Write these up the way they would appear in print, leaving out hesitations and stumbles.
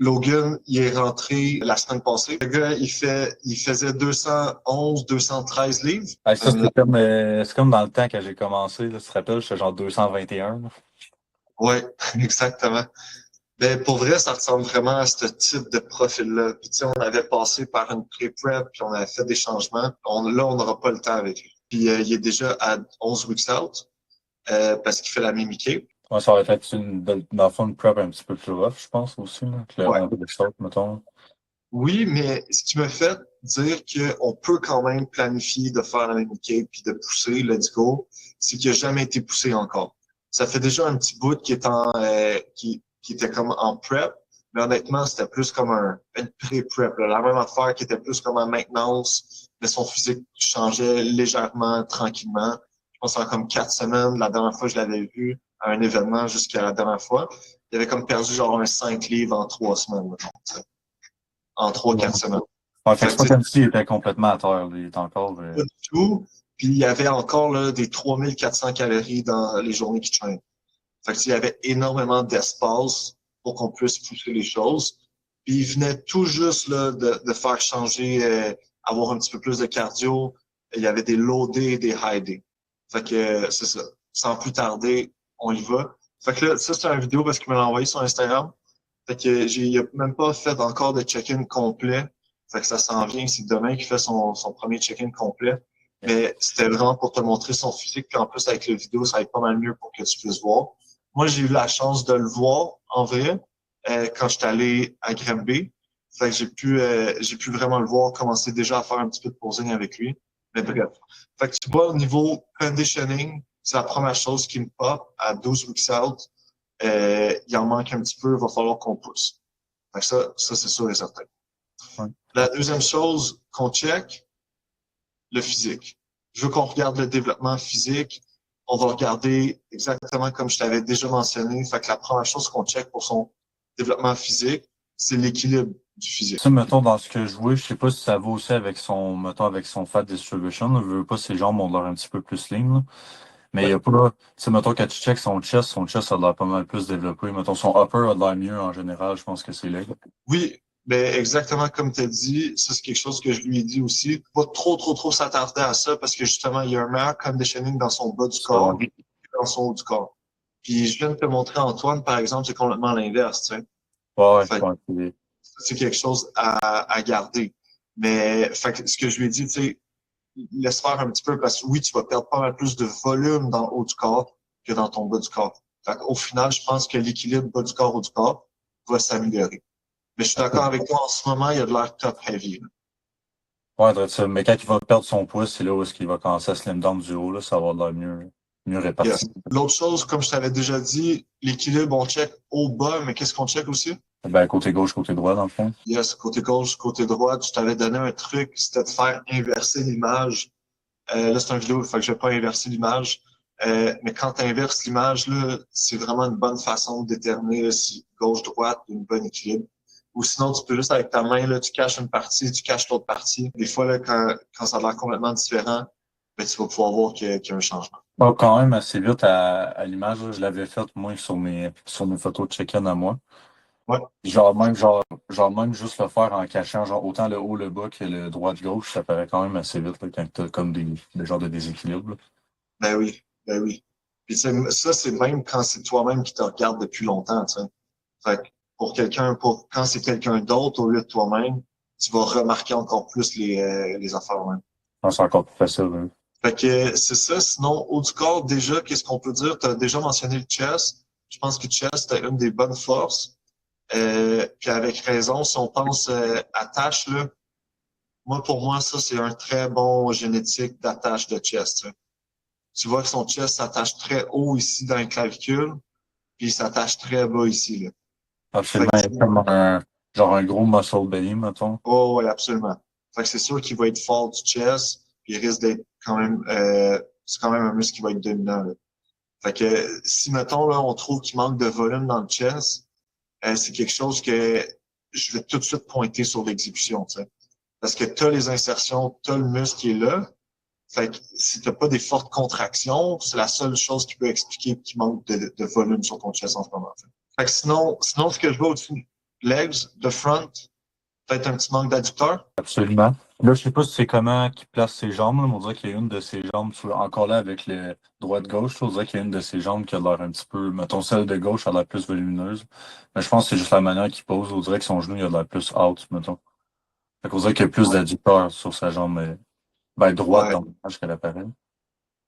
Logan, il est rentré la semaine passée. Le gars, il faisait 211, 213 livres. Ah, ça, c'est comme dans le temps que j'ai commencé, là, tu te rappelles, j'étais genre 221. Là. Ouais, exactement. Ben, pour vrai, ça ressemble vraiment à ce type de profil-là. Puis, tu sais, on avait passé par une pré-prep, puis on avait fait des changements. Là, on n'aura pas le temps avec lui. Puis, il est déjà à 11 weeks out, parce qu'il fait la mimiquée. Ouais, ça aurait fait dans le fond, une prep un petit peu plus rough, je pense, aussi, là, que le Ouais. 11 weeks out, mettons. Oui, mais ce qui me fait dire qu'on peut quand même planifier de faire la mimiquée puis de pousser, let's go, c'est qu'il n'a jamais été poussé encore. Ça fait déjà un petit bout qui était comme en prep, mais honnêtement, c'était plus comme une pré-prep, là. La même affaire qui était plus comme en maintenance, mais son physique changeait légèrement, tranquillement. Je pense en comme 4 semaines. La dernière fois que je l'avais vu à un événement jusqu'à la dernière fois, il avait comme perdu genre un 5 livres en 3 semaines, mettons, tu sais, en trois, Ouais. 4 semaines. Ouais, fait que Fait c'est que, pas tu sais, comme s'il était complètement à terre, là, il est encore. pas du tout. Puis il y avait encore là, des 3400 calories dans les journées qui traînent. Fait que, il y avait énormément d'espace pour qu'on puisse pousser les choses. Puis il venait tout juste là, de faire changer, avoir un petit peu plus de cardio. Il y avait des low day et des high day. Fait que c'est ça. Sans plus tarder, on y va. Fait que là, ça, c'est une vidéo parce qu'il me l'a envoyé sur Instagram. Fait que il a même pas fait encore de check-in complet. Fait que ça s'en vient. C'est demain qu'il fait son premier check-in complet. Mais c'était vraiment pour te montrer son physique. Puis en plus, avec la vidéo, ça va être pas mal mieux pour que tu puisses voir. Moi, j'ai eu la chance de le voir en vrai quand j'étais allé à Granby. Fait que j'ai pu vraiment le voir commencer déjà à faire un petit peu de posing avec lui. Mais bref. Fait que tu vois, au niveau conditioning, c'est la première chose qui me pop à 12 weeks out. Il en manque un petit peu, il va falloir qu'on pousse. Fait que ça c'est sûr et certain. Ouais. La deuxième chose qu'on check, le physique. Je veux qu'on regarde le développement physique. On va regarder exactement comme je t'avais déjà mentionné. Fait que la première chose qu'on check pour son développement physique, c'est l'équilibre du physique. Ça, mettons, dans ce que je vois, je sais pas si ça va aussi avec son, mettons, avec son fat distribution. Là. Je veux pas ses jambes ont l'air un petit peu plus lean, là. Mais il y Ouais. a pas, tu sais, mettons, quand tu checks son chest a l'air pas mal plus développé. Mettons, son upper a l'air mieux en général, je pense que c'est là. Oui, ben exactement comme tu as dit, ça c'est quelque chose que je lui ai dit aussi. Pas trop s'attarder à ça parce que justement, il y a un meilleur conditioning dans son bas du Ça, corps ouais. que dans son haut du corps. Puis je viens de te montrer Antoine, par exemple, c'est complètement l'inverse, tu sais. Ouais, Fait ouais, que c'est quelque chose à garder. Mais fait que ce que je lui ai dit, tu sais, laisse faire un petit peu parce que oui, tu vas perdre pas mal plus de volume dans le haut du corps que dans ton bas du corps. Fait au final, je pense que l'équilibre bas du corps, haut du corps va s'améliorer. Mais je suis d'accord avec toi, en ce moment, il y a de l'air top heavy. Là. ouais, doit être ça. Mais quand il va perdre son poids, c'est là où est-ce qu'il va commencer à slim down du haut, là, ça va avoir l'air mieux Yes. réparti. L'autre chose, comme je t'avais déjà dit, l'équilibre, on check au bas, mais qu'est-ce qu'on check aussi? Ben, côté gauche, côté droit, dans le fond. Yes, côté gauche, côté droit, je t'avais donné un truc, c'était de faire inverser l'image. Là, c'est une vidéo, fait que je vais pas inverser l'image. Mais quand tu inverses l'image, là, c'est vraiment une bonne façon de déterminer là, si gauche-droite, une bonne équilibre. Ou sinon, tu peux juste avec ta main, là, tu caches une partie, tu caches l'autre partie. Des fois, là, quand ça a l'air complètement différent, ben, tu vas pouvoir voir qu'il y a un changement. Bon, quand même assez vite à l'image, là, je l'avais fait, moi, sur mes photos de check-in à moi. Ouais, Genre même juste le faire en cachant, genre autant le haut, le bas que le droit-gauche, ça paraît quand même assez vite, là, quand t'as comme des genres de déséquilibre, là. ben oui, ben oui. Puis ça, c'est même quand c'est toi-même qui te regarde depuis longtemps, tu sais. Fait que quand c'est quelqu'un d'autre au lieu de toi-même, tu vas remarquer encore plus les affaires, ouais. Non, c'est encore plus facile, hein. Fait que c'est ça. Sinon, haut du corps, déjà, qu'est-ce qu'on peut dire? Tu as déjà mentionné le chest. Je pense que le chest est une des bonnes forces. Puis avec raison, si on pense à tâche, là, pour moi, ça, c'est un très bon génétique d'attache de chest. Hein. Tu vois que son chest s'attache très haut ici dans les clavicules, puis il s'attache très bas ici. Là. Fait Absolument, il y a que, comme genre un gros muscle belly, mettons. oh, ouais, absolument. Fait que c'est sûr qu'il va être fort du chest, puis il risque d'être quand même, c'est quand même un muscle qui va être dominant. Là. Fait que si, mettons, là, on trouve qu'il manque de volume dans le chest, c'est quelque chose que je vais tout de suite pointer sur l'exécution, tu sais. Parce que tu as les insertions, tu as le muscle qui est là. Fait que si tu pas des fortes contractions, c'est la seule chose qui peut expliquer qu'il manque de volume sur ton chest en ce moment. T'sais. Fait que sinon, ce que je vois au-dessus. legs, the front, peut-être un petit manque d'adducteur. Absolument. Là, je sais pas si c'est comment qu'il place ses jambes. Là, mais on dirait qu'il y a une de ses jambes, encore là avec le droite-gauche, on dirait qu'il y a une de ses jambes qui a l'air un petit peu, mettons celle de gauche a l'air plus volumineuse. Mais je pense que c'est juste la manière qu'il pose. On dirait que son genou il a l'air plus out, mettons. Fait qu'on dirait qu'il y a plus Ouais, d'adducteur sur sa jambe droite ouais, dans l'image qu'elle apparaît.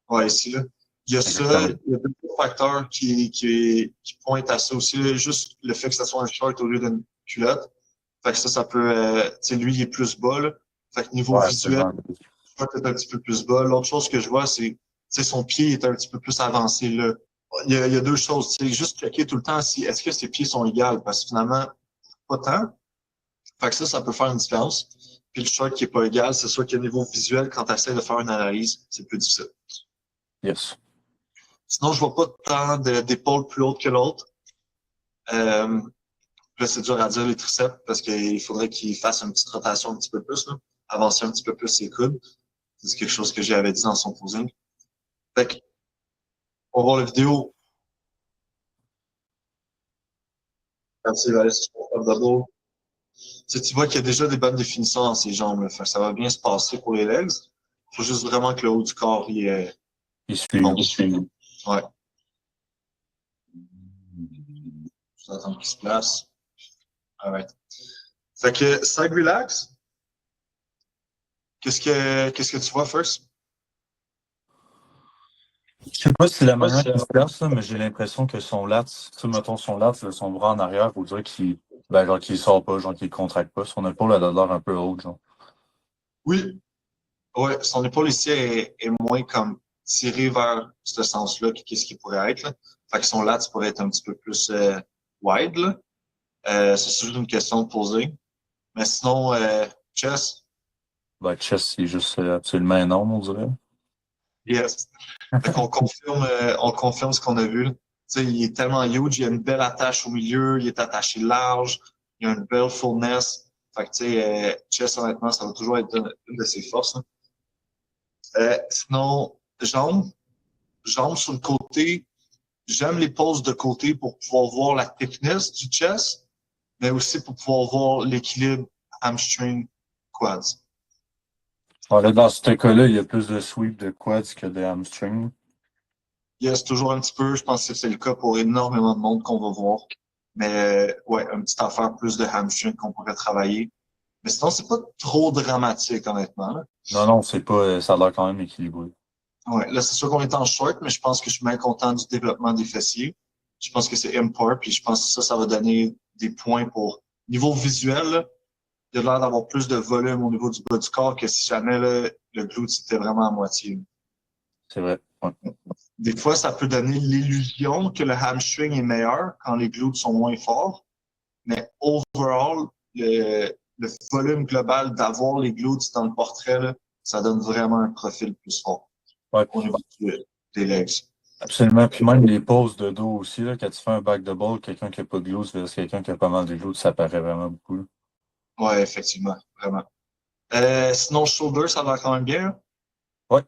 ouais, ici, là. Il y a ça, Exactement. il y a deux facteurs qui pointent à ça aussi, là. Juste le fait que ça soit un short au lieu d'une culotte. Fait que ça peut, tu sais, lui, il est plus bas, là. Fait que niveau Ouais, visuel, absolument. je vois peut-être un petit peu plus bas. L'autre chose que je vois, c'est, tu sais, son pied est un petit peu plus avancé, là. Il y a deux choses, tu sais, juste checker tout le temps si, est-ce que ses pieds sont égaux? Parce que finalement, pas tant. Fait que ça peut faire une différence. Puis le short qui est pas égal, c'est sûr qu'au niveau visuel, quand tu essaies de faire une analyse, c'est plus difficile. Yes. Sinon, je vois pas tant d'épaules plus hautes que l'autre. Euh, Là, c'est dur à dire les triceps parce qu'il faudrait qu'il fasse une petite rotation un petit peu plus, là, avancer un petit peu plus ses coudes. C'est quelque chose que j'avais dit dans son posing. Fait que, on va voir la vidéo. Quand il va aller sur son double. Tu sais, tu vois qu'il y a déjà des bonnes définitions dans ses jambes, là. Fait que ça va bien se passer pour les legs. Il faut juste vraiment que le haut du corps Il il suit. monte. Ouais. Juste attendre qu'il se place. Alright. Fait que, side relax. Qu'est-ce que tu vois first? Je sais pas si c'est la manière qu'il se place, là, mais j'ai l'impression que son lat, tu sais, mettons son lat, son bras en arrière, on dirait qu'il sort pas, genre qu'il contracte pas. Son épaule, elle a l'air un peu haute, genre. Oui. Ouais, son épaule ici est moins comme tirée vers ce sens-là que qu'est-ce qui pourrait être, là. Fait que son lat pourrait être un petit peu plus wide, là. C'est juste une question de poser. Mais sinon, chest, Chest, c'est juste absolument énorme, on dirait. yes. Fait qu'on on confirme ce qu'on a vu, là. Tu sais, il est tellement huge, il y a une belle attache au milieu, il est attaché large, il y a une belle fullness. Fait que, tu sais, chest, honnêtement, ça va toujours être une de ses forces, là. Sinon, jambes sur le côté. J'aime les poses de côté pour pouvoir voir la thickness du chest, mais aussi pour pouvoir voir l'équilibre hamstring quads. Ouais, là, dans ce cas-là, il y a plus de sweep de quads que de hamstring. Yes, toujours un petit peu, je pense que c'est le cas pour énormément de monde qu'on va voir. Mais ouais, une petite affaire plus de hamstring qu'on pourrait travailler. Mais sinon, c'est pas trop dramatique, honnêtement, là. Non, non, c'est pas, ça a l'air quand même équilibré. Ouais, là, c'est sûr qu'on est en short, mais je pense que je suis bien content du développement des fessiers. Je pense que c'est import, puis je pense que ça va donner des points pour niveau visuel, là. Il a l'air d'avoir plus de volume au niveau du bas du corps que si jamais là, le glute c'était vraiment à moitié. C'est vrai. Ouais. Des fois, ça peut donner l'illusion que le hamstring est meilleur quand les glutes sont moins forts, mais overall, le volume global d'avoir les glutes dans le portrait, là, ça donne vraiment un profil plus fort Ouais, au niveau des legs. absolument. Puis même les poses de dos aussi, là, quand tu fais un back de ball, quelqu'un qui a pas de glutes versus quelqu'un qui a pas mal de glutes, ça paraît vraiment beaucoup, là. Ouais, effectivement, vraiment. Sinon, shoulder, ça va quand même bien, hein? Ouais.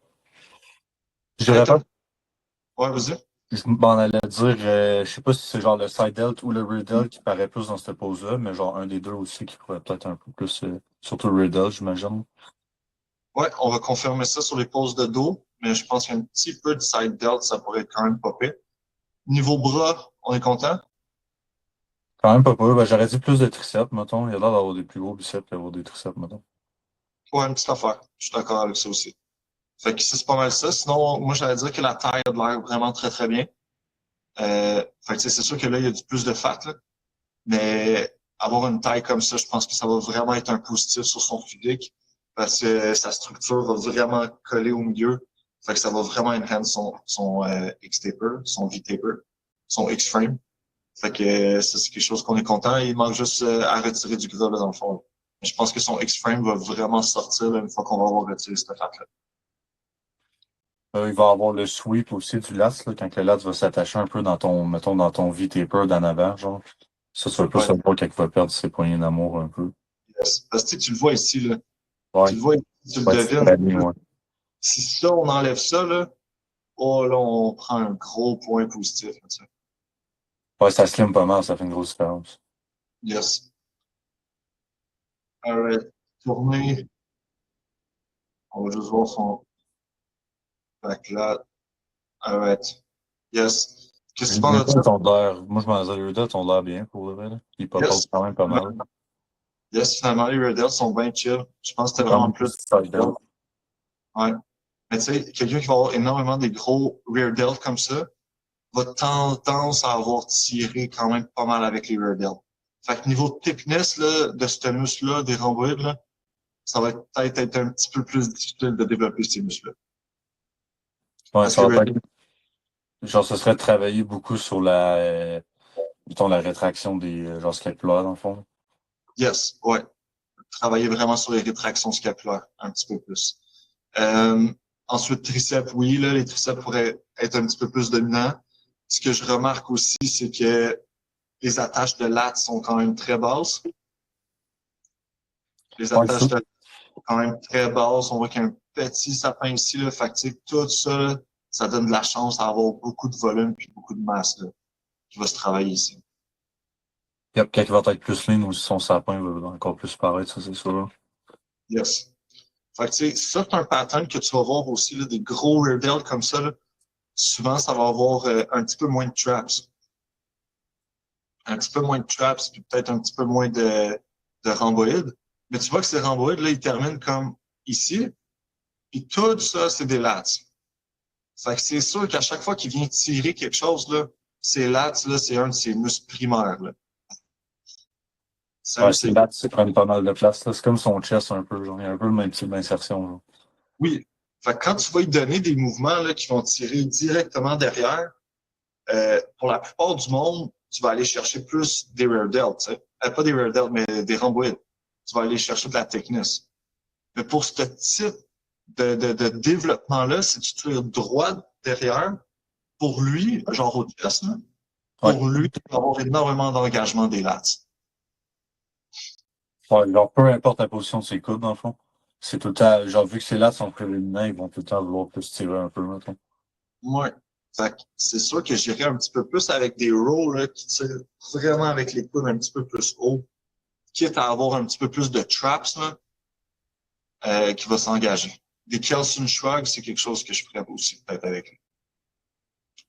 Je dirais Peut-être pas. un... Ouais, vas-y. Je m'en allais dire, je sais pas si c'est genre le side delt ou le rear delt qui paraît plus dans cette pose-là, mais genre un des deux aussi qui pourrait peut-être un peu plus, surtout le rear delt, j'imagine. Ouais, on va confirmer ça sur les poses de dos, mais je pense qu'un petit peu de side delt, ça pourrait être quand même pas pire. Niveau bras, on est content? Quand même pas peu. Ben, j'aurais dit plus de triceps, mettons. Il a l'air d'avoir des plus gros biceps qu'avoir des triceps, mettons. Ouais, une petite affaire. Je suis d'accord avec ça aussi. Fait que ça, c'est pas mal ça. Sinon, moi, j'allais dire que la taille a de l'air vraiment très, très bien. Fait que c'est sûr que là, il y a du plus de fat, là. Mais avoir une taille comme ça, je pense que ça va vraiment être un positif sur son physique parce que sa structure va vraiment coller au milieu. Fait que ça va vraiment enhance son X-taper, son V-taper, son X-frame. Fait que ça, c'est quelque chose qu'on est content. Il manque juste à retirer du gras là, dans le fond, là. Mais je pense que son X-frame va vraiment sortir là, une fois qu'on va avoir retiré cette fat-là. Il va avoir le sweep aussi du lat, là, quand le lat va s'attacher un peu dans ton, mettons, dans ton V-taper d'en avant, genre. Ça, tu vas plus Ouais. savoir quand il va perdre ses poignées d'amour un peu. Yes. Parce que tu le vois ici, là. Tu Ouais. le vois ici, tu le Ouais, c'est devines. très bien, ouais. Si ça, on enlève ça, là, oh là, on prend un gros point positif là-dessus. Ouais, ça slim pas mal, ça fait une grosse différence. Yes. Alright. Tourner. On va juste voir son backlat. Alright. Yes. Qu'est-ce que Les tu penses de ça? Weirdos ont l'air, moi je m'en disais, les Weirdos ont l'air bien pour le vrai, là. Ils Yes. proposent quand même pas mal. Yes, finalement, les Red Devils sont bien chill. Je pense que c'était Comme vraiment plus. Starfield. Ouais. Mais tu sais, quelqu'un qui va avoir énormément des gros rear delts comme ça va tendance à avoir tiré quand même pas mal avec les rear delts. Fait que niveau thickness là, de ce muscle-là, des rhomboïdes, là, ça va peut-être être un petit peu plus difficile de développer ces muscles-là. Ouais, Parce que ça va rear être, genre, ce serait de travailler beaucoup sur mettons, la rétraction des, genre, scapulaires, dans le fond. yes, ouais. Travailler vraiment sur les rétractions scapulaires un petit peu plus. Ensuite, triceps, oui, là, les triceps pourraient être un petit peu plus dominants. Ce que je remarque aussi, c'est que les attaches de latte sont quand même très basses. Les Ouais, ça. attaches de latte sont quand même très basses. On voit qu'il y a un petit sapin ici, là. Fait que, tu sais, tout ça, là, ça donne de la chance à avoir beaucoup de volume puis beaucoup de masse, là, qui va se travailler ici. Yep, quand il va être plus lean aussi, son sapin va encore plus paraître, ça, c'est sûr. Yes. Fait que, tu sais, ça, c'est un pattern que tu vas voir aussi, là, des gros rear delts comme ça, là. Souvent, ça va avoir un petit peu moins de traps. Un petit peu moins de traps, puis peut-être un petit peu moins de rhomboïdes. Mais tu vois que ces rhomboïdes, là, ils terminent comme ici, puis tout ça, c'est des lats. Fait que c'est sûr qu'à chaque fois qu'il vient tirer quelque chose, là, ces lats, là, c'est un de ses muscles primaires, là. C'est un de Ouais, c'est ses... là, c'est prennent pas mal de place, là. C'est comme son chest un peu, genre. Il y a un peu le même type d'insertion, genre. Oui. Fait que quand tu vas lui donner des mouvements, là, qui vont tirer directement derrière, pour la plupart du monde, tu vas aller chercher plus des rear delts, tu sais. Pas des rear delts, mais des rhomboïdes. Tu vas aller chercher de la thickness. Mais pour ce type de développement-là, si tu tires droit derrière, pour lui, genre au chest, là, Ouais. pour lui, il va avoir énormément d'engagement des lats. Ouais, genre, peu importe la position de ses coudes, dans le fond. C'est tout le temps, genre, vu que ses lats sont prédominants, ils vont tout le temps vouloir plus tirer un peu, mettons. Ouais. Fait que c'est sûr que j'irais un petit peu plus avec des rows là, qui tirent vraiment avec les coudes un petit peu plus haut, quitte à avoir un petit peu plus de traps là, qui va s'engager. Des Kelson Shrugs, c'est quelque chose que je ferais aussi peut-être avec lui.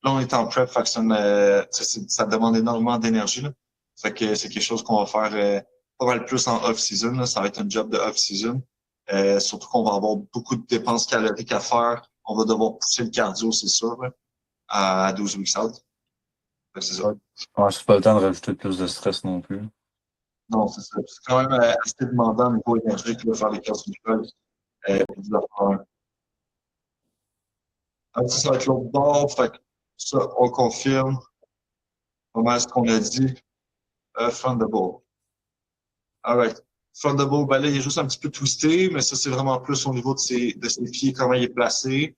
Là, on est en prep, fait que ça demande énormément d'énergie. Là. Fait que c'est quelque chose qu'on va faire pas mal plus en off-season. Là. Ça va être un job de off-season. Surtout qu'on va avoir beaucoup de dépenses caloriques à faire. On va devoir pousser le cardio, c'est sûr, là, à 12 weeks out. Fait que c'est ça. Ouais. Ouais, c'est pas le temps de rajouter plus de stress non plus. Non, c'est ça. C'est quand même assez demandant au niveau énergique, là, faire les 15 minutes. Ça va être l'autre bord. Fait que ça, on confirme. Comment est-ce qu'on a dit? Front the ball. Alright. Thunderbolt, ben là, il est juste un petit peu twisté, mais ça, c'est vraiment plus au niveau de ses pieds, comment il est placé.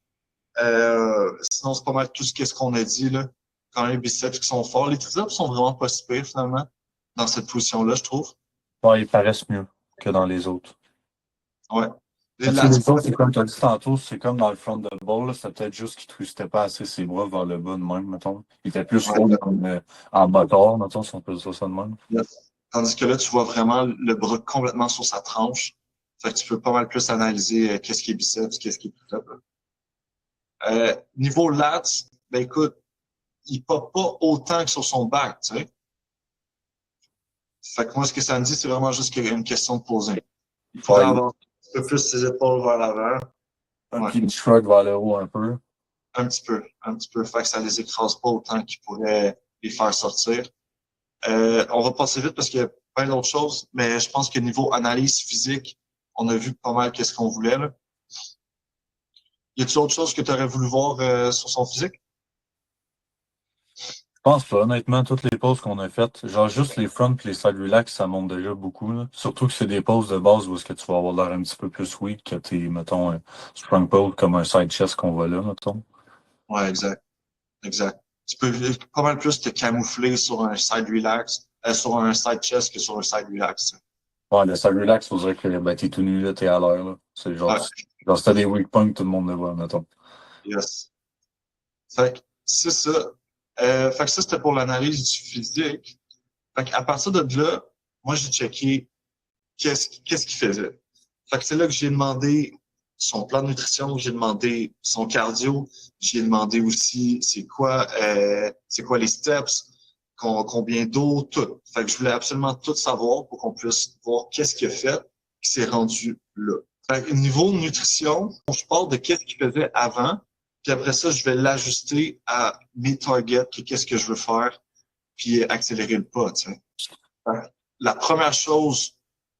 Sinon, c'est pas mal tout ce qu'on a dit, là. Quand les biceps qui sont forts. Les triceps sont vraiment pas si pires, finalement, dans cette position-là, je trouve. Ouais, ils paraissent mieux que dans les autres. Ouais. Les Mais tu sais, lats, les autres, c'est comme tu as dit tantôt, c'est comme dans le front de ball, là, c'est peut-être juste qu'il ne twistait pas assez ses bras vers le bas de même, mettons. Il était plus ouais. haut en moteur, mettons, si on peut dire ça de même. Tandis que là, tu vois vraiment le bras complètement sur sa tranche. Fait que tu peux pas mal plus analyser qu'est-ce qui est biceps, qu'est-ce qui est tricep. Niveau lats, ben écoute, il pop pas autant que sur son back, tu sais. Fait que moi, ce que ça me dit, c'est vraiment juste une question de poser. Il pourrait Ouais, avoir un petit peu plus ses épaules vers l'avant. Ouais, puis il shrug vers le haut un peu. un petit peu, un petit peu. Fait que ça les écrase pas autant qu'il pourrait les faire sortir. On va passer vite parce qu'il y a plein d'autres choses, mais je pense que niveau analyse physique, on a vu pas mal qu'est-ce qu'on voulait, là. Y a-t-il autre chose que tu aurais voulu voir sur son physique? Je pense pas, honnêtement, toutes les poses qu'on a faites, genre juste les front et les side relax, ça monte déjà beaucoup, là. Surtout que c'est des poses de base où est-ce que tu vas avoir l'air un petit peu plus weak que tes, mettons, un sprung pose comme un side chest qu'on voit là, mettons. Ouais, exact, exact. Tu peux pas mal plus te camoufler sur un side relax, sur un side chest que sur un side relax. Ouais, le side relax, faut dire que ben, t'es tout nu, là, t'es à l'air, là. C'est genre, Ouais, genre si t'as des weak points, tout le monde le voit, mettons. yes. Fait que c'est ça. Fait que ça, c'était pour l'analyse du physique. Fait qu'à partir de là, moi, j'ai checké qu'est-ce qu'il faisait. Fait que c'est là que j'ai demandé son plan de nutrition, j'ai demandé son cardio, j'ai demandé aussi c'est quoi les steps, combien d'eau, tout. Fait que je voulais absolument tout savoir pour qu'on puisse voir qu'est-ce qu'il a fait qui s'est rendu là. Fait que niveau nutrition, je parle de qu'est-ce qu'il faisait avant, puis après ça, je vais l'ajuster à mes targets, puis qu'est-ce que je veux faire, puis accélérer le pas, tu sais. Fait que la première chose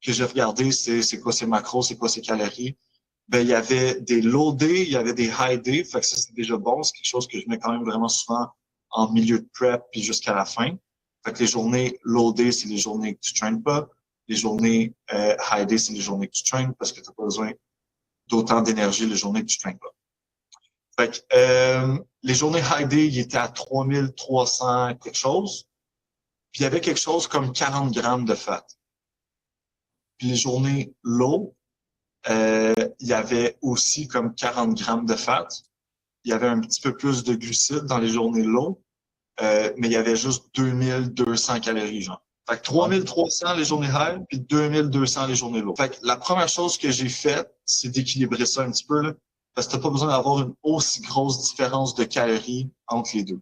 que j'ai regardé, c'est quoi ses macros, c'est quoi ses calories. Ben, il y avait des low day, il y avait des high day. Fait que ça, c'est déjà bon. C'est quelque chose que je mets quand même vraiment souvent en milieu de prep puis jusqu'à la fin. Fait que les journées low day, c'est les journées que tu traînes pas. Les journées high day, c'est les journées que tu traînes parce que tu n'as pas besoin d'autant d'énergie les journées que tu traînes pas. Fait que les journées high day, il était à 3300 quelque chose. Puis il y avait quelque chose comme 40 grammes de fat. Puis les journées low, il y avait aussi comme 40 grammes de fat. Il y avait un petit peu plus de glucides dans les journées low, mais il y avait juste 2200 calories, genre. Fait que 3300 les journées high, puis 2200 les journées low. Fait que la première chose que j'ai faite, c'est d'équilibrer ça un petit peu, là, parce que t'as pas besoin d'avoir une aussi grosse différence de calories entre les deux.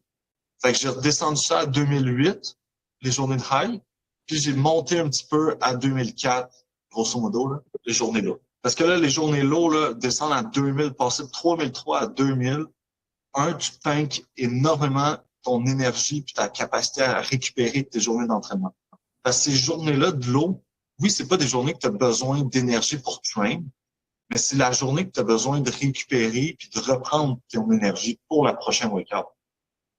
Fait que j'ai redescendu ça à 2008, les journées de high, puis j'ai monté un petit peu à 2004, grosso modo, là, les journées low. Parce que là, les journées low, là, descendent à 2000, passer de 3003 à 2000. Tu tanks énormément ton énergie puis ta capacité à récupérer tes journées d'entraînement. Parce que ces journées-là de l'eau, oui, c'est pas des journées que tu as besoin d'énergie pour train, mais c'est la journée que tu as besoin de récupérer puis de reprendre ton énergie pour la prochaine workout.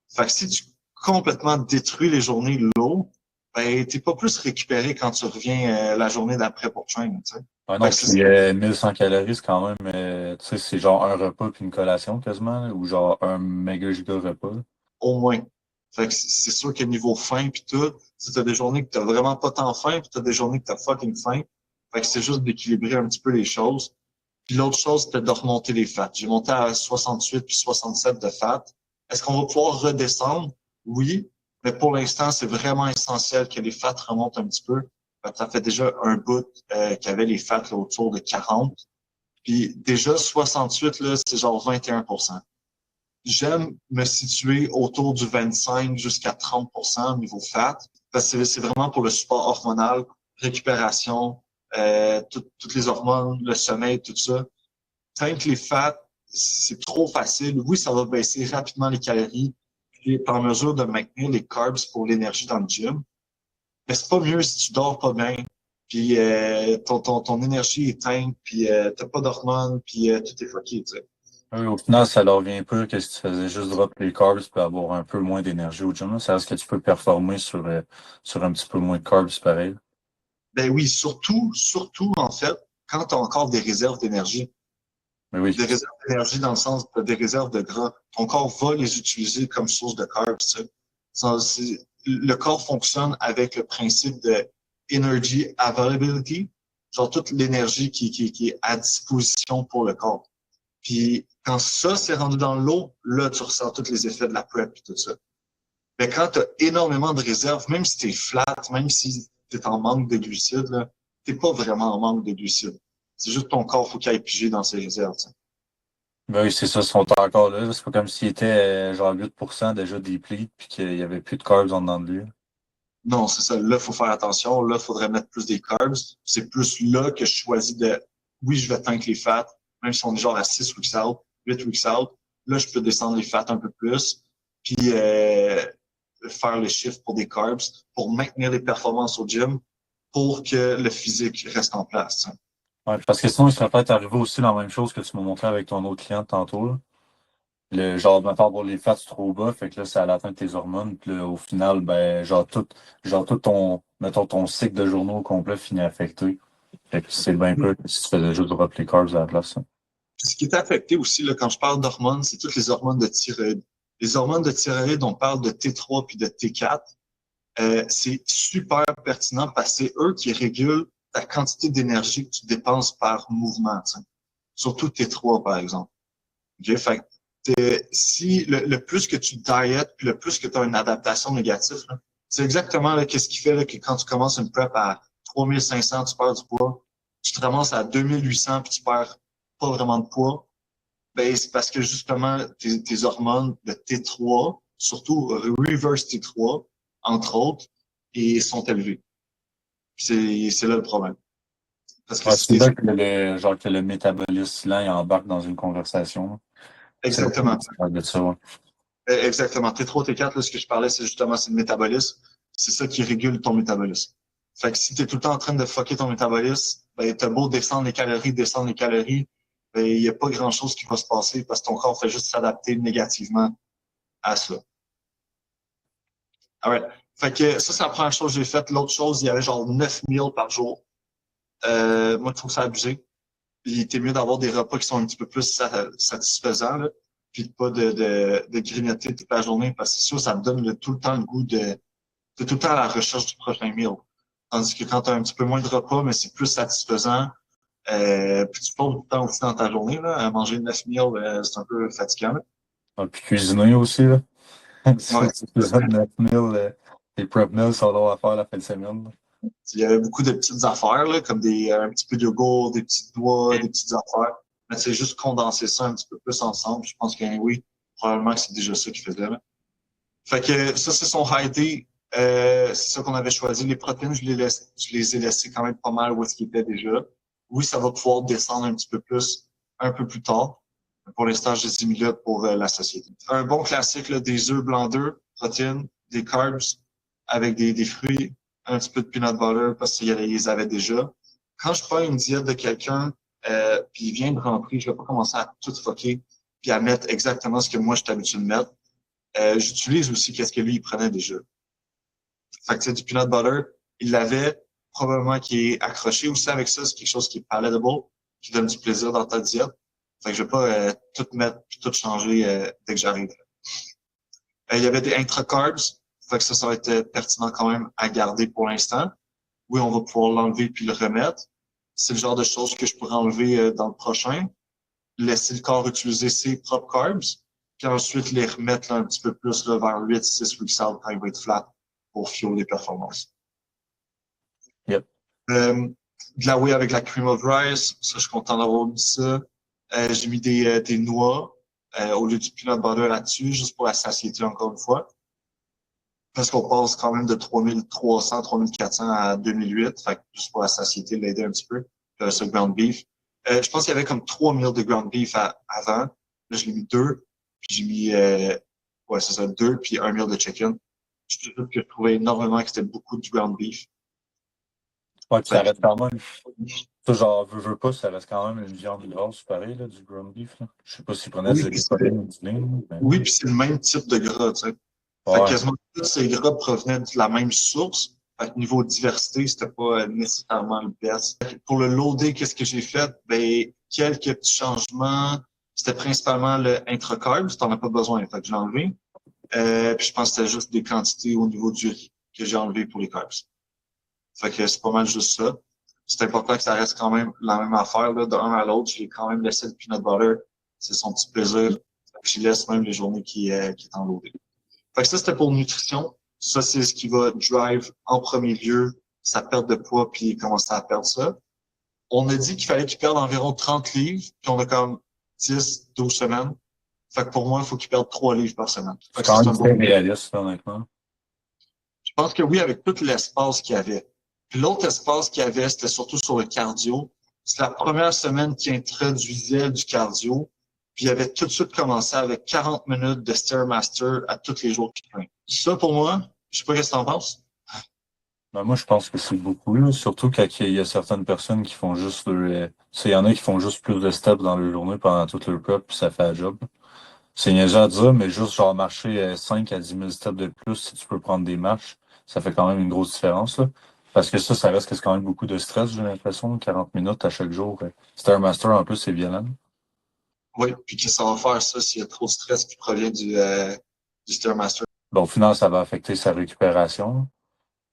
Fait que si tu complètement détruis les journées de l'eau, ben, t'es pas plus récupéré quand tu reviens la journée d'après pour train, tu sais. Ouais, non, puis 1100 calories, c'est quand même, tu sais, c'est genre un repas puis une collation quasiment, là, ou genre un méga giga repas. Au moins. Fait que c'est sûr que niveau faim puis tout, si t'as des journées que t'as vraiment pas tant faim puis t'as des journées que t'as fucking faim, fait que c'est juste d'équilibrer un petit peu les choses. Puis l'autre chose, c'était de remonter les fats. J'ai monté à 68 puis 67 de fat. Est-ce qu'on va pouvoir redescendre? Oui. Mais pour l'instant, c'est vraiment essentiel que les fats remontent un petit peu. Fait que ça fait déjà un bout qu'il y avait les fats là, autour de 40. Puis déjà 68, là, c'est genre 21%. J'aime me situer autour du 25 jusqu'à 30% au niveau fat, parce que c'est vraiment pour le support hormonal, récupération, toutes les hormones, le sommeil, tout ça. Tant que les fats, c'est trop facile. Oui, ça va baisser rapidement les calories, puis t'es en mesure de maintenir les carbs pour l'énergie dans le gym. Mais c'est pas mieux si tu dors pas bien, puis ton énergie est éteinte, puis t'as pas d'hormones, puis tout est fucké, tu sais. Oui, au final, ça leur vient peu que si tu faisais juste drop les carbs puis avoir un peu moins d'énergie au gym. Là. Ça reste que tu peux performer sur un petit peu moins de carbs, pareil. Ben oui, surtout, en fait, quand tu as encore des réserves d'énergie. Mais oui. Des réserves d'énergie dans le sens de des réserves de gras. Ton corps va les utiliser comme source de carbs, tu sais. Le corps fonctionne avec le principe de energy availability, genre toute l'énergie qui est à disposition pour le corps. Puis quand ça s'est rendu dans l'eau, là, tu ressens tous les effets de la prep et tout ça. Mais quand tu as énormément de réserves, même si tu es flat, même si tu es en manque de glucides, là, t'es pas vraiment en manque de glucides. C'est juste ton corps, faut qu'il aille piger dans ses réserves. T'sais. Ben oui, c'est ça, ils sont encore là. C'est pas comme s'il était genre 8% déjà deplete puis qu'il y avait plus de carbs en dedans de lui. Non, c'est ça. Là, il faut faire attention. Là, il faudrait mettre plus des carbs. C'est plus là que je choisis de, oui, je vais tanker les fats, même si on est genre à 6 weeks out, 8 weeks out. Là, je peux descendre les fats un peu plus, puis faire le shift pour des carbs, pour maintenir les performances au gym, pour que le physique reste en place. T'sais. Ouais, parce que sinon, il serait peut-être arrivé aussi la même chose que tu m'as montré avec ton autre client tantôt. Là. Le genre, mettons, pour les fats trop bas, fait que là, ça allait atteindre tes hormones. Puis là, au final, ben, genre tout ton, mettons, ton cycle de journaux au complet finit affecté. Fait que c'est bien peu si tu faisais juste drop les carbs à la place. Hein. Ce qui est affecté aussi, là, quand je parle d'hormones, c'est toutes les hormones de thyroïde. Les hormones de thyroïde, on parle de T3 puis de T4. C'est super pertinent parce que c'est eux qui régulent la quantité d'énergie que tu dépenses par mouvement. T'sais. Surtout T3, par exemple. Okay? Fait que si le plus que tu diètes, puis le plus que tu as une adaptation négative, c'est exactement là, qu'est-ce qui fait là, que quand tu commences une prep à 3500, tu perds du poids. Tu te ramasses à 2800 puis tu perds pas vraiment de poids. Ben, c'est parce que justement, tes hormones, le T3, surtout reverse T3, entre autres, et sont élevées. C'est là le problème. Parce que Ouais, si c'est t'es... là que que le métabolisme lent il embarque dans une conversation. C'est là Exactement. que tu parles de ça, ouais. Exactement. T3, T4, là, ce que je parlais, c'est justement, c'est le métabolisme. C'est ça qui régule ton métabolisme. Fait que si t'es tout le temps en train de fucker ton métabolisme, ben, t'as beau descendre les calories, ben, il n'y a pas grand-chose qui va se passer parce que ton corps fait juste s'adapter négativement à ça. Alright. Fait que ça, c'est la première chose que j'ai faite. L'autre chose, il y avait genre 9 meals par jour. Moi, je trouve ça abusé. Il était mieux d'avoir des repas qui sont un petit peu plus satisfaisants, là, puis de pas de grignoter toute la journée, parce que c'est sûr, ça me donne tout le temps le goût de tout le temps à la recherche du prochain meal. Tandis que quand tu as un petit peu moins de repas, mais c'est plus satisfaisant, puis tu passes du temps aussi dans ta journée, là, à manger 9 meals, c'est un peu fatigant. Là. Ah, puis cuisiner aussi, là. Si Ouais. faut que tu cuisines 9000, tes prep meals sont longs à faire la fin de semaine, là. Il y avait beaucoup de petites affaires, là, comme un petit peu de yogourt, des petits doigts, des petites affaires. Mais c'est juste condenser ça un petit peu plus ensemble. Je pense que oui, probablement que c'est déjà ça qu'il faisait. Là. Fait que ça, c'est son high day. C'est ça qu'on avait choisi. Les protéines, je les ai laissées quand même pas mal où est-ce qu'ils étaient déjà. Oui, ça va pouvoir descendre un petit peu plus un peu plus tard. Pour l'instant, je les ai mis là pour la société. Un bon classique, là, des œufs blancs d'œufs, protéines, des carbs avec des fruits, un petit peu de peanut butter parce qu'ils les avaient déjà. Quand je prends une diète de quelqu'un, puis il vient de rentrer, je vais pas commencer à tout fucker puis à mettre exactement ce que moi je suis habitué de mettre. J'utilise aussi qu'est-ce que lui il prenait déjà. Fait que c'est du peanut butter, il l'avait probablement qui est accroché aussi avec ça, c'est quelque chose qui est palatable, qui donne du plaisir dans ta diète. Fait que je vais pas tout mettre puis tout changer dès que j'arrive. Il y avait des intra-carbs, fait que ça va être pertinent quand même à garder pour l'instant. Oui, on va pouvoir l'enlever puis le remettre. C'est le genre de choses que je pourrais enlever dans le prochain. Laisser le corps utiliser ses propres carbs, puis ensuite les remettre là, un petit peu plus là, vers 8-6 weeks out quand il va être flat pour fuel les performances. Yep. De la whey avec la cream of rice, ça je suis content d'avoir mis ça. J'ai mis des noix au lieu du peanut butter là-dessus, juste pour la satiété encore une fois. Parce qu'on passe quand même de 3300, 3400 à 2008, fait que juste pour la satiété, l'aider un petit peu. Ce ground beef. Je pense qu'il y avait comme 3 meals de ground beef avant. Là, je l'ai mis 2. Puis j'ai mis, ouais, c'est ça, 2 puis un meal de chicken. Je trouve que je trouvais énormément que c'était beaucoup du ground beef. Ouais, puis Fait ça que, reste quand même. Ça, genre, veux pas, ça reste quand même une viande grosse, pareil, là, du ground beef, là. Je sais pas s'ils prenaient oui, du protéines ou du lean, mais. oui, puis c'est le même type de gras, tu sais. Fait que Ouais. quasiment tous ces gras provenaient de la même source. Fait que niveau diversité, c'était pas nécessairement le best. Fait que pour le loader, qu'est-ce que j'ai fait? Ben, quelques petits changements. C'était principalement le intracarb, t'en as pas besoin, fait que j'ai enlevé. Puis je pense que c'était juste des quantités au niveau du riz que j'ai enlevé pour les carbs. Fait que c'est pas mal juste ça. C'est important que ça reste quand même la même affaire, là, d'un à l'autre. J'ai quand même laissé le peanut butter. C'est son petit plaisir. Fait que j'y laisse même les journées qui est en loadé. Fait que ça, c'était pour nutrition. Ça, c'est ce qui va drive en premier lieu sa perte de poids puis commencer à perdre ça. On a dit qu'il fallait qu'il perde environ 30 livres, puis on a comme 10, 12 semaines. Fait que pour moi, il faut qu'il perde 3 livres par semaine. Fait C'est que ça, quand c'est même un très bon. réaliste, honnêtement. Je pense que oui, avec tout l'espace qu'il y avait. Puis l'autre espace qu'il y avait, c'était surtout sur le cardio. C'est la première semaine qui introduisait du cardio. Puis il avait tout de suite commencé avec 40 minutes de Stairmaster à tous les jours qui traînent. Ça, pour moi, je sais pas ce que t'en penses. Ben, moi, je pense que c'est beaucoup, là. Surtout quand il y a certaines personnes qui font juste tu sais, il y en a qui font juste plus de steps dans leur journée pendant toute leur prep, puis ça fait la job. C'est niaiseux à dire, mais juste genre marcher 5 à 10 000 steps de plus, si tu peux prendre des marches, ça fait quand même une grosse différence, là. Parce que ça reste que c'est quand même beaucoup de stress, j'ai l'impression, 40 minutes à chaque jour. Stairmaster, en plus, c'est violent. Oui, puis que ça va faire ça s'il y a trop de stress qui provient du Stairmaster. Bon, au final, ça va affecter sa récupération.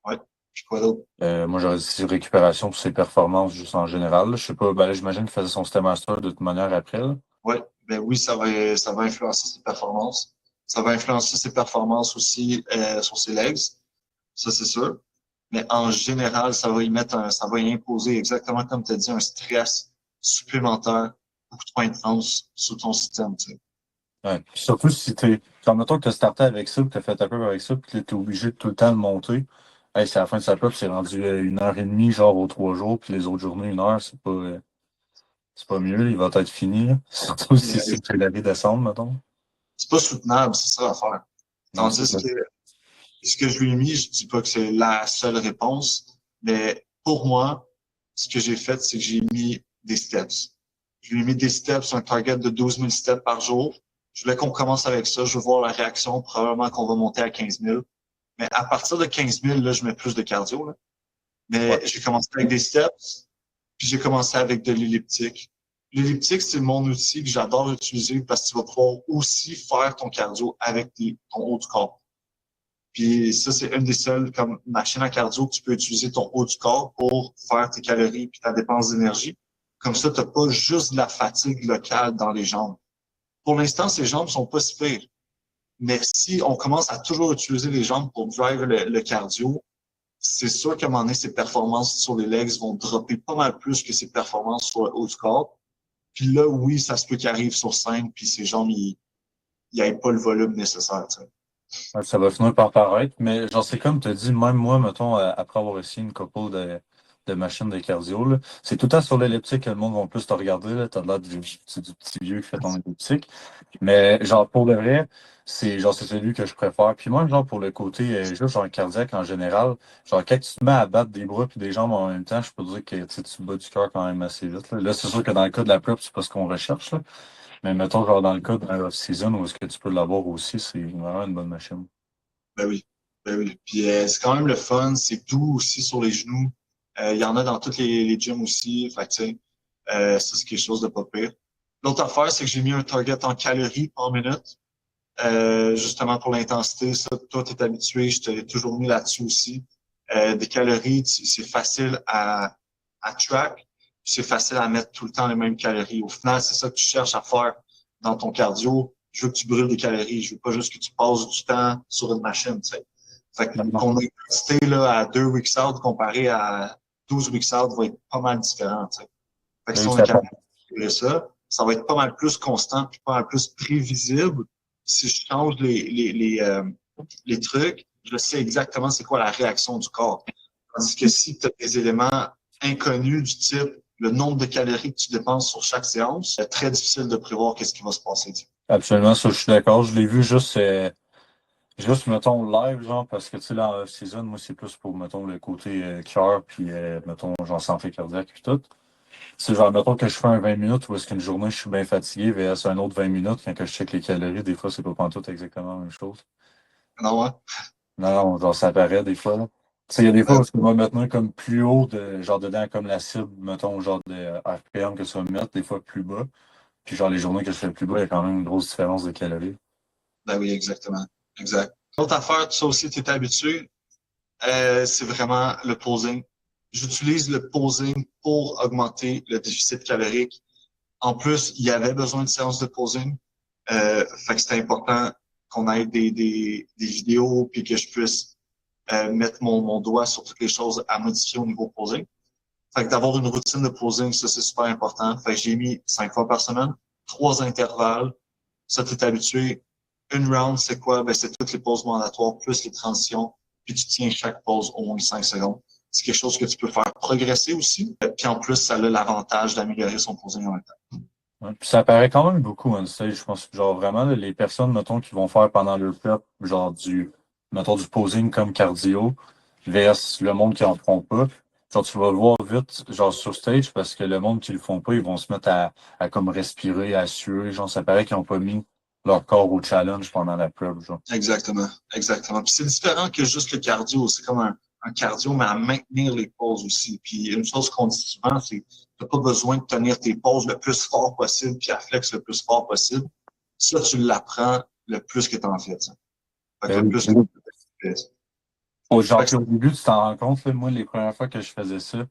Oui. Puis quoi d'autre? Moi, j'aurais dit récupération pour ses performances juste en général, là. Je sais pas, ben là, j'imagine qu'il faisait son Stairmaster de toute manière après, là. Oui, ben oui, ça va influencer ses performances. Ça va influencer ses performances aussi sur ses legs. Ça, c'est sûr. mais en général, ça va y imposer exactement comme tu as dit, un stress supplémentaire, beaucoup de points de France sur ton système, tu sais. Ouais. Puis surtout si t'es. Genre, mettons que tu as starté avec ça, que tu as fait ta pub avec ça, puis que tu es obligé de tout le temps le monter. Hey, c'est la fin de sa pub, c'est rendu 1 heure et demie, genre aux 3 jours, puis les autres journées, 1 heure, c'est pas mieux, il va être fini, là. Surtout si Mais c'est la vie décembre, mettons. c'est pas soutenable, c'est ça l'affaire. Non, c'est Tandis ça. que ce que je lui ai mis, je dis pas que c'est la seule réponse, mais pour moi, ce que j'ai fait, c'est que j'ai mis des steps. Je lui ai mis des steps, un target de 12 000 steps par jour. Je voulais qu'on commence avec ça. Je veux voir la réaction. Probablement qu'on va monter à 15 000. Mais à partir de 15 000, là, je mets plus de cardio, là. Ouais. Mais j'ai commencé avec des steps, puis j'ai commencé avec de l'elliptique. L'elliptique, c'est mon outil que j'adore utiliser parce que tu vas pouvoir aussi faire ton cardio avec ton haut du corps. Puis ça, c'est une des seules comme machine à cardio que tu peux utiliser ton haut du corps pour faire tes calories puis ta dépense d'énergie. Comme ça, tu n'as pas juste de la fatigue locale dans les jambes. Pour l'instant, ces jambes sont pas si pires. Mais si on commence à toujours utiliser les jambes pour drive le cardio, c'est sûr qu'à un moment donné, ses performances sur les legs vont dropper pas mal plus que ses performances sur le haut du corps. Puis là, oui, ça se peut qu'il arrive sur scène, puis ses jambes, ils n'aient pas le volume nécessaire. Tu sais. Ouais, ça va finir par paraître, mais genre, c'est comme tu as dit, même moi, mettons, après avoir essayé une couple de machines de cardio, là, c'est tout le temps sur l'elliptique que le monde va plus te regarder, là, t'as l'air du petit vieux qui fait ton elliptique. Mais genre, pour le vrai, c'est celui que je préfère. Puis moi, genre, pour le côté, juste genre cardiaque en général, genre, quand tu te mets à battre des bras puis des jambes en même temps, je peux te dire que tu bats du cœur quand même assez vite. Là, c'est sûr que dans le cas de la prep, c'est pas ce qu'on recherche, là. Mais mettons, genre, dans le cas de la off-season, où est-ce que tu peux l'avoir aussi, c'est vraiment une bonne machine. Ben oui, ben oui. Puis c'est quand même le fun, c'est doux aussi sur les genoux. Il y en a dans toutes les gyms aussi. Fait que, tu sais, ça, c'est quelque chose de pas pire. L'autre affaire, c'est que j'ai mis un target en calories par minute. Justement pour l'intensité, ça, toi, tu es habitué, je t'ai toujours mis là-dessus aussi. Des calories, c'est facile à track, c'est facile à mettre tout le temps les mêmes calories. Au final, c'est ça que tu cherches à faire dans ton cardio. Je veux que tu brûles des calories, je veux pas juste que tu passes du temps sur une machine, tu sais. Fait que Maintenant. ton intensité là, à 2 weeks out comparé à 12 weeks out va être pas mal différent, tu sais. Fait que si Oui, on est ça capable de faire ça, ça va être pas mal plus constant puis pas mal plus prévisible. Si je change les trucs, je sais exactement c'est quoi la réaction du corps. Tandis que si tu as des éléments inconnus du type le nombre de calories que tu dépenses sur chaque séance, c'est très difficile de prévoir qu'est-ce qui va se passer. absolument, ça, je suis d'accord. Je l'ai vu juste, mettons, live, genre, parce que, tu sais, la season, moi, c'est plus pour, mettons, le côté cœur, puis, mettons, genre, santé cardiaque, puis tout. C'est genre, mettons que je fais un 20 minutes ou est-ce qu'une journée, je suis bien fatigué, versus un autre 20 minutes, quand que je check les calories, des fois, c'est pas pantoute exactement la même chose. Non, hein? Non, non, genre, ça paraît, des fois, là. Tu sais, il y a des fois Ben, où je vais mettre comme plus haut, genre, dedans, comme la cible, mettons, genre, de RPM que ça va me mettre, des fois plus bas. Puis, genre, les journées que je fais plus bas, il y a quand même une grosse différence de calories. ben oui, exactement. Exact. L'autre affaire, ça aussi, tu es habitué, c'est vraiment le posing. J'utilise le posing pour augmenter le déficit calorique. En plus, il y avait besoin de séances de posing. Fait que c'était important qu'on ait des vidéos puis que je puisse mettre mon doigt sur toutes les choses à modifier au niveau posing. Fait que d'avoir une routine de posing, ça, c'est super important. Fait que j'ai mis 5 fois par semaine, 3 intervalles. Ça, tu es habitué. Une round, c'est quoi? Ben, c'est toutes les pauses mandatoires plus les transitions. Puis tu tiens chaque pause au moins 5 secondes. C'est quelque chose que tu peux faire progresser aussi. Puis en plus, ça a l'avantage d'améliorer son posing en même temps. Ouais, puis ça paraît quand même beaucoup on stage, je pense. Genre vraiment, là, les personnes, mettons, qui vont faire pendant leur prep, genre mettons, du posing comme cardio, versus le monde qui en font pas. Genre, tu vas le voir vite, genre sur stage, parce que le monde qui le font pas, ils vont se mettre à comme respirer, à suer. Genre, ça paraît qu'ils ont pas mis leur corps au challenge pendant la prep, genre. Exactement, exactement. Puis c'est différent que juste le cardio. C'est comme un cardio, mais à maintenir les pauses aussi. Puis une chose qu'on dit souvent, c'est que tu n'as pas besoin de tenir tes pauses le plus fort possible, puis à flex le plus fort possible. Ça, tu l'apprends le plus que tu en fais. Ça. Fait que le Oui. plus que tu fais. Genre, Fait que puis au début, tu t'en rends compte, là, moi, les premières fois que je faisais ça, tu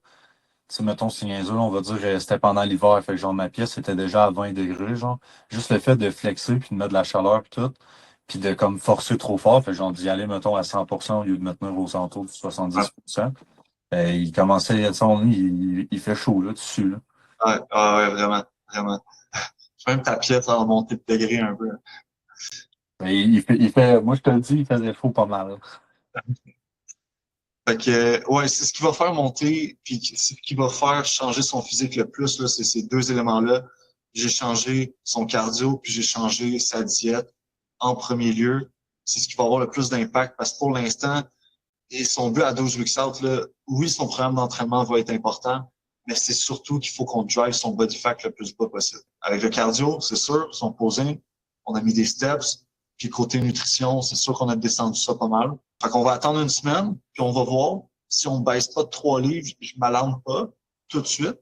sais, mettons, c'est niaiseux, on va dire, c'était pendant l'hiver, fait que genre, ma pièce était déjà à 20 degrés, genre. Juste le fait de flexer puis de mettre de la chaleur puis tout. puis de comme forcer trop fort. Fait genre d'y aller, mettons, à 100% au lieu de maintenir aux alentours du Ouais, 70%. Il commençait, il fait chaud là, dessus. Là. ouais, vraiment, vraiment. Même ta pièce en montée de degré un peu. Moi, je te le dis, il faisait chaud pas mal. Fait que, ouais, c'est ce qui va faire monter, puis c'est ce qui va faire changer son physique le plus, là, c'est ces deux éléments-là. J'ai changé son cardio, puis j'ai changé sa diète en premier lieu. C'est ce qui va avoir le plus d'impact, parce que pour l'instant, et son but à 12 weeks out, là, oui, son programme d'entraînement va être important, mais c'est surtout qu'il faut qu'on drive son body fat le plus bas possible. Avec le cardio, c'est sûr, son posing, on a mis des steps, puis côté nutrition, c'est sûr qu'on a descendu ça pas mal. Fait qu'on va attendre une semaine, puis on va voir. Si on baisse pas de 3 livres, je m'alarme pas tout de suite,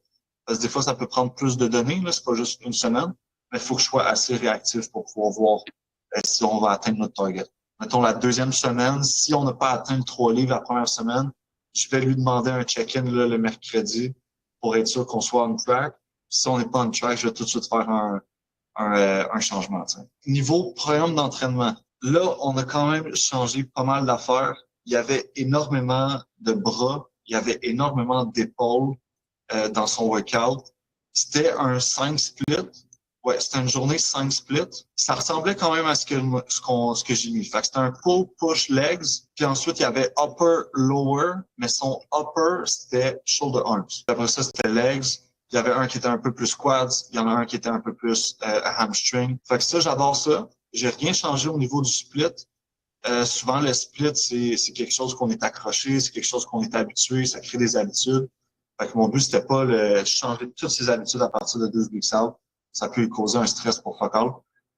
parce que des fois, ça peut prendre plus de données, là, c'est pas juste une semaine, mais il faut que je sois assez réactif pour pouvoir voir si on va atteindre notre target. Mettons la deuxième semaine, si on n'a pas atteint le 3 livres la première semaine, je vais lui demander un check-in là, le mercredi pour être sûr qu'on soit on track. Si on n'est pas on track, je vais tout de suite faire un changement. T'sais. Niveau programme d'entraînement, là, on a quand même changé pas mal d'affaires. Il y avait énormément de bras, il y avait énormément d'épaules dans son workout. C'était un 5 split. Ouais, c'était une journée 5 split. Ça ressemblait quand même à ce que j'ai mis. Fait que c'était un pull, push, legs. Puis ensuite, il y avait upper, lower. Mais son upper, c'était shoulder arms. Puis après ça, c'était legs. Il y avait un qui était un peu plus quads. Il y en a un qui était un peu plus hamstring. Fait que ça, j'adore ça. J'ai rien changé au niveau du split. Souvent, le split, c'est quelque chose qu'on est accroché, c'est quelque chose qu'on est habitué, ça crée des habitudes. Fait que mon but, c'était pas de changer toutes ses habitudes à partir de 2 weeks out. Ça peut lui causer un stress pour focal.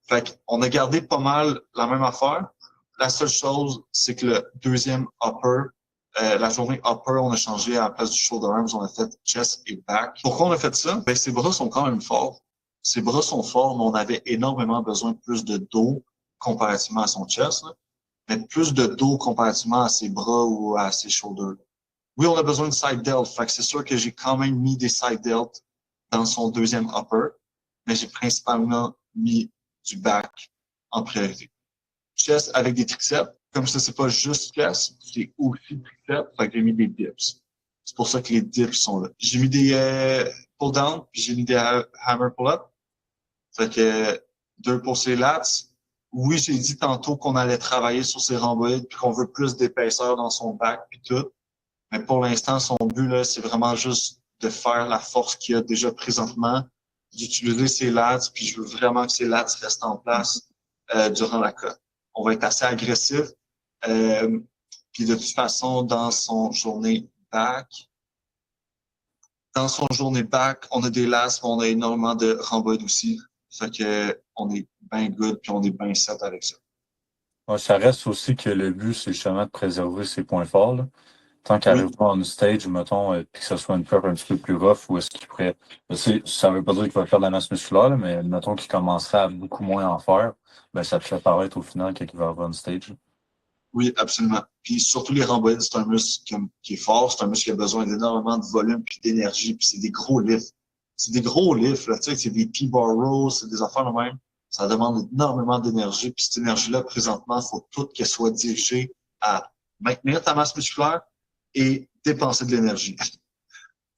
Fait qu'on a gardé pas mal la même affaire. La seule chose, c'est que le deuxième upper, la journée upper, on a changé à la place du shoulder arms, on a fait chest et back. Pourquoi on a fait ça? Ben, ses bras sont quand même forts. Ses bras sont forts, mais on avait énormément besoin de plus de dos comparativement à son chest, là, mais plus de dos comparativement à ses bras ou à ses shoulders. Oui, on a besoin de side delt. Fait que c'est sûr que j'ai quand même mis des side delt dans son deuxième upper, mais j'ai principalement mis du back en priorité. Chest avec des triceps. Comme ça, c'est pas juste chest, c'est aussi triceps. Fait que j'ai mis des dips. C'est pour ça que les dips sont là. J'ai mis des pull down, puis j'ai mis des hammer pull up. Fait que 2 pour ses lats. Oui, j'ai dit tantôt qu'on allait travailler sur ses rhomboïdes puis qu'on veut plus d'épaisseur dans son back puis tout. Mais pour l'instant, son but, là, c'est vraiment juste de faire la force qu'il a déjà présentement, d'utiliser ses lats, puis je veux vraiment que ses lats restent en place durant la cote. On va être assez agressif. Euh, puis de toute façon, dans son journée back, on a des lats, mais on a énormément de rhomboïdes aussi. Fait que on est bien good, puis on est bien set avec ça. Ouais, ça reste aussi que le but, c'est justement de préserver ses points forts. Là. Tant qu'il Oui, arrive pas on stage, mettons, puis que ce soit une prep un petit peu plus rough, ou est-ce qu'il pourrait. Ça veut pas dire qu'il va faire de la masse musculaire, là, mais mettons qu'il commencerait à beaucoup moins en faire, ben ça te fait paraître au final qu'il va avoir on stage. oui, absolument. Puis surtout les rhomboïdes, c'est un muscle qui est fort, c'est un muscle qui a besoin d'énormément de volume puis d'énergie, puis c'est des gros lifts. C'est des gros lifts, là, tu sais, c'est des P-bar rows, c'est des affaires de même. Ça demande énormément d'énergie, puis cette énergie-là, présentement, il faut toute qu'elle soit dirigée à maintenir ta masse musculaire et dépenser de l'énergie.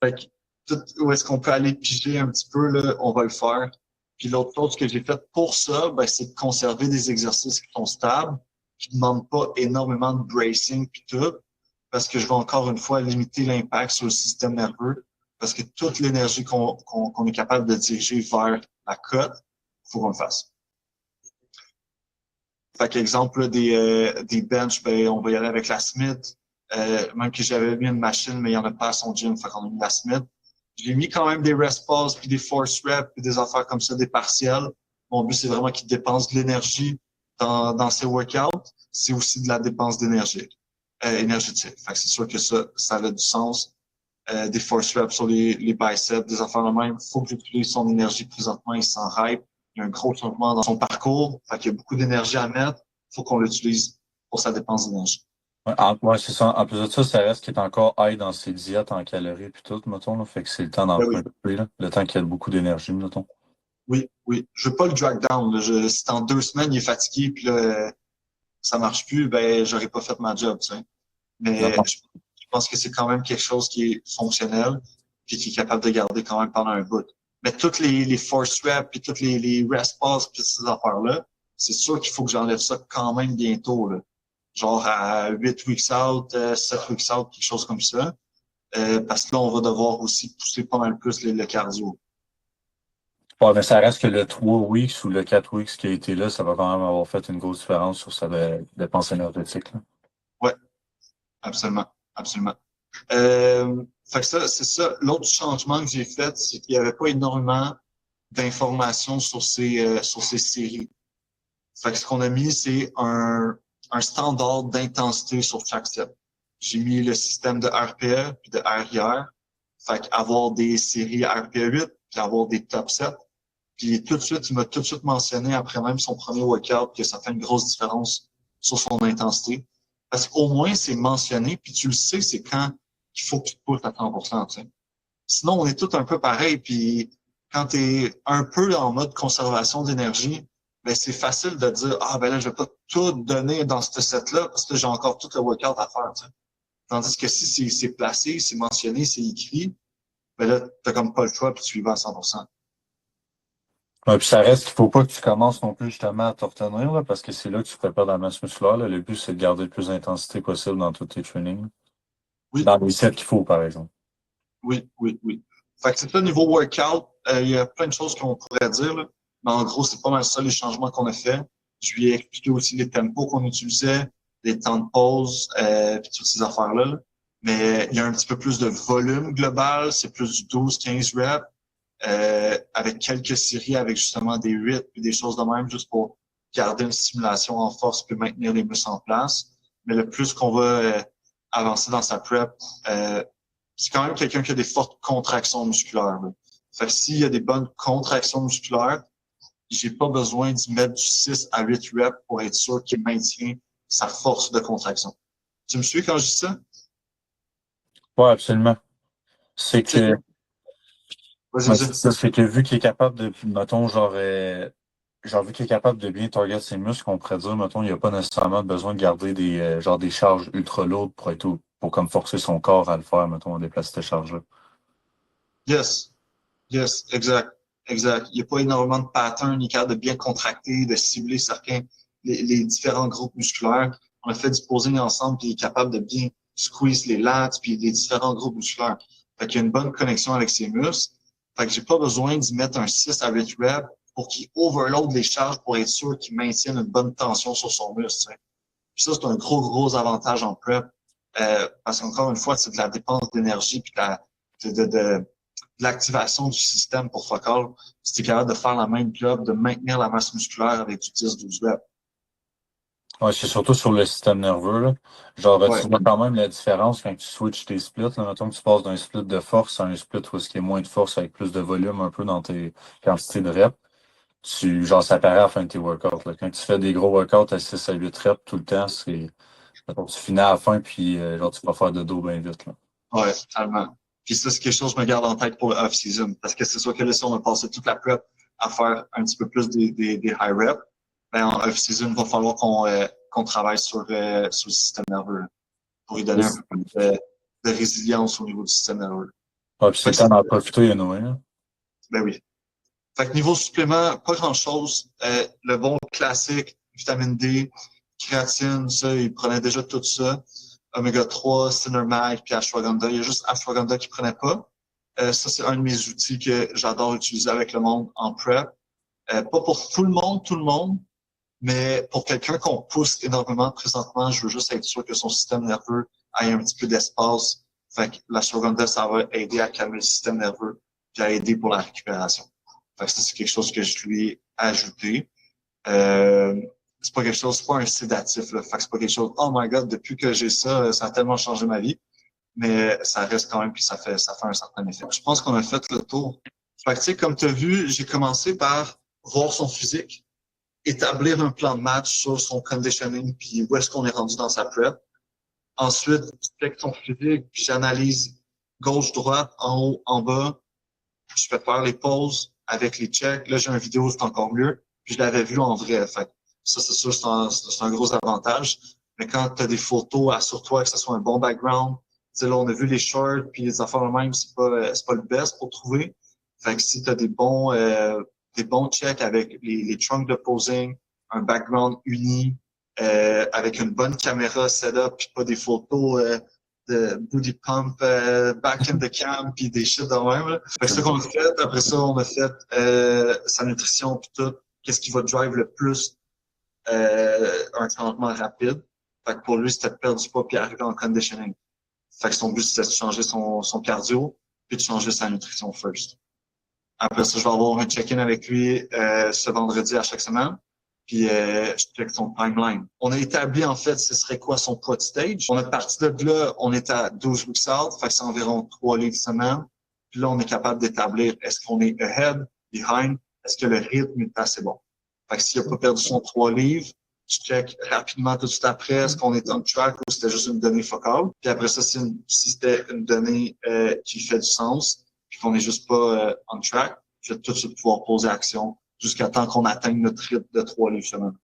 Fait que tout où est-ce qu'on peut aller piger un petit peu, là, on va le faire. Puis l'autre chose que j'ai faite pour ça, ben, c'est de conserver des exercices qui sont stables, qui ne demandent pas énormément de bracing puis tout, parce que je vais encore une fois limiter l'impact sur le système nerveux, parce que toute l'énergie qu'on est capable de diriger vers la côte, il faut qu'on le fasse. Fait qu'exemple, là, des bench, ben, on va y aller avec la Smith. Même que j'avais mis une machine, mais il n'y en a pas à son gym, fait qu'on a mis la Smith. J'ai mis quand même des rest pause, puis des force reps, puis des affaires comme ça, des partiels. Mon but, c'est vraiment qu'il dépense de l'énergie dans ses workouts. C'est aussi de la dépense d'énergie, énergétique. Fait que c'est sûr que ça a du sens. Des force reps sur les biceps, des affaires de même. Faut que j'utilise son énergie présentement, il s'en hype. Il y a un gros changement dans son parcours. Fait qu'il y a beaucoup d'énergie à mettre. Faut qu'on l'utilise pour sa dépense d'énergie. Ouais, c'est ça. En plus de ça, ça reste qu'il est encore high dans ses diètes en calories puis tout, mettons, là. Fait que c'est le temps d'en Ben oui. prendre là. Le temps qu'il y a beaucoup d'énergie, mettons. Oui, oui. Je veux pas le drag down. Là. Si en 2 semaines, il est fatigué, puis là, ça marche plus, ben, j'aurais pas fait ma job, tu sais. Mais je pense que c'est quand même quelque chose qui est fonctionnel, puis qui est capable de garder quand même pendant un bout. Mais toutes les force reps, puis toutes les rest passes, puis ces affaires-là, c'est sûr qu'il faut que j'enlève ça quand même bientôt, là. Genre à 8 weeks out, 7 weeks out, quelque chose comme ça. Parce que là, on va devoir aussi pousser pas mal plus le cardio. Ouais, mais ça reste que le 3 weeks ou le 4 weeks qui a été là, ça va quand même avoir fait une grosse différence sur sa dépense énergétique, là. Ouais, absolument, absolument. Fait que ça, c'est ça. L'autre changement que j'ai fait, c'est qu'il n'y avait pas énormément d'informations sur ces séries. Fait que ce qu'on a mis, c'est un standard d'intensité sur chaque set. J'ai mis le système de RPE puis de RIR. Fait qu'avoir des séries RPE 8 puis avoir des top 7. Puis tout de suite, il m'a tout de suite mentionné, après même son premier workout, que ça fait une grosse différence sur son intensité. Parce qu'au moins, c'est mentionné, puis tu le sais, c'est quand il faut que tu te pousses à 100%, tu sais. Sinon, on est tous un peu pareil, puis quand tu es un peu en mode conservation d'énergie, ben c'est facile de dire ah ben là, je vais pas tout donner dans ce set-là parce que j'ai encore tout le workout à faire, tu sais. Tandis que si c'est placé, c'est mentionné, c'est écrit, ben là, t'as comme pas le choix, puis tu y vas à 100%. Ouais, puis ça reste qu'il faut pas que tu commences non plus justement à te retenir, là, parce que c'est là que tu prépares la masse musculaire, là. Le but, c'est de garder le plus d'intensité possible dans tous tes trainings. Oui, Dans les sets qu'il faut, par exemple. oui, oui, oui. Fait que c'est ça, niveau workout, il y a plein de choses qu'on pourrait dire, là. Mais en gros, c'est pas mal ça, les changements qu'on a fait. Je lui ai expliqué aussi les tempos qu'on utilisait, les temps de pause, puis toutes ces affaires-là, là. Mais il y a un petit peu plus de volume global, c'est plus du 12-15 reps, avec quelques séries, avec justement des 8 puis des choses de même, juste pour garder une stimulation en force puis maintenir les muscles en place. Mais le plus qu'on va avancer dans sa prep, c'est quand même quelqu'un qui a des fortes contractions musculaires, là. Fait que s'il y a des bonnes contractions musculaires, j'ai pas besoin d'y mettre du 6 à 8 reps pour être sûr qu'il maintient sa force de contraction. Tu me suis quand je dis ça? Ouais, absolument. C'est Tu sais, que, vas-y, ouais, vas-y. c'est ça, c'est que vu qu'il est capable de, mettons, genre, vu qu'il est capable de bien target ses muscles, on pourrait dire, mettons, il n'y a pas nécessairement besoin de garder genre, des charges ultra lourdes pour comme forcer son corps à le faire, mettons, à déplacer ces charges-là. Yes, yes, exact, exact. Il n'y a pas énormément de patterns, il est capable de bien contracter, de cibler certains, les différents groupes musculaires. On a fait du posing ensemble, puis il est capable de bien squeeze les lats, puis les différents groupes musculaires. Fait qu'il y a une bonne connexion avec ses muscles. Fait que j'ai pas besoin d'y mettre un 6 à 8 reps pour qu'il overload les charges pour être sûr qu'il maintienne une bonne tension sur son muscle, tu sais. Puis ça, c'est un gros, gros avantage en prep. Parce qu'encore une fois, c'est de la dépense d'énergie puis de l'activation du système pour focal. Si tu es capable de faire la même job, de maintenir la masse musculaire avec du 10-12 reps. Ouais, c'est surtout sur le système nerveux, là. Genre, Ouais, tu vois quand même la différence quand tu switches tes splits, là. Mettons que tu passes d'un split de force à un split où il y a moins de force avec plus de volume un peu dans tes quantités de reps. Genre, ça paraît à la fin de tes workouts, là. Quand tu fais des gros workouts à 6 à 8 reps tout le temps, mettons, tu finis à la fin puis, genre, tu vas faire de dos bien vite, là. ouais, totalement. Puis ça, c'est quelque chose que je me garde en tête pour le off-season. Parce que c'est sûr que là, si on a passé toute la prep à faire un petit peu plus des high reps, ben en off-season, il va falloir qu'on travaille sur le système nerveux là, pour lui donner un peu plus de résilience au niveau du système nerveux. Ah, puis c'est Fait le que temps d'en profiter, anyway, là. ben oui. Fait que niveau supplément, pas grand-chose. Le bon classique, vitamine D, créatine, ça, il prenait déjà tout ça. Oméga 3, Cinermag, puis Ashwagandha. Il y a juste Ashwagandha qui prenait pas. Ça, c'est un de mes outils que j'adore utiliser avec le monde en prep. Pas pour tout le monde, mais pour quelqu'un qu'on pousse énormément présentement, je veux juste être sûr que son système nerveux ait un petit peu d'espace. Fait que l'ashwagandha, ça va aider à calmer le système nerveux, puis à aider pour la récupération. Fait que ça, c'est quelque chose que je lui ai ajouté. Euh, c'est pas quelque chose, c'est pas un sédatif, là. Fait que c'est pas quelque chose, oh my god, depuis que j'ai ça, ça a tellement changé ma vie. Mais ça reste quand même, puis ça fait un certain effet. Je pense qu'on a fait le tour. Fait que, tu sais, comme tu as vu, j'ai commencé par voir son physique, établir un plan de match sur son conditioning, puis où est-ce qu'on est rendu dans sa prep. Ensuite, je check son physique, puis j'analyse gauche-droite, en haut, en bas. Je fais faire les pauses, avec les checks. Là, j'ai une vidéo, c'est encore mieux. Puis je l'avais vu en vrai. Fait que ça, c'est sûr, c'est un gros avantage. Mais quand tu as des photos, assure-toi que ce soit un bon background. Tu sais, là, on a vu les shorts, puis les affaires même, c'est pas le best pour trouver. Fait que si tu as des bons checks avec les trunks de posing, un background uni, avec une bonne caméra setup, puis pas des photos de booty pump back in the cam, puis des shit de même. Là. Fait que c'est ça qu'on a fait. Après ça, on a fait sa nutrition, puis tout. Qu'est-ce qui va drive le plus un changement rapide. Fait que pour lui, c'était de perdre du poids puis arriver en conditioning. Fait que son but, c'était de changer son cardio puis de changer sa nutrition first. Après ça, je vais avoir un check-in avec lui ce vendredi à chaque semaine. Puis je check son timeline. On a établi en fait ce serait quoi son pot stage. On est parti de là, on est à 12 weeks out, fait que c'est environ 3 livres semaine. Puis là, on est capable d'établir est-ce qu'on est ahead, behind, est-ce que le rythme est assez bon. Fait que s'il n'a pas perdu son 3 livres, je check rapidement tout de suite après est-ce qu'on est on track ou c'était juste une donnée focale. Puis après ça, si c'était une donnée qui fait du sens, puis qu'on n'est juste pas on track, je vais tout de suite pouvoir poser action jusqu'à temps qu'on atteigne notre rythme de 3 livres semaine.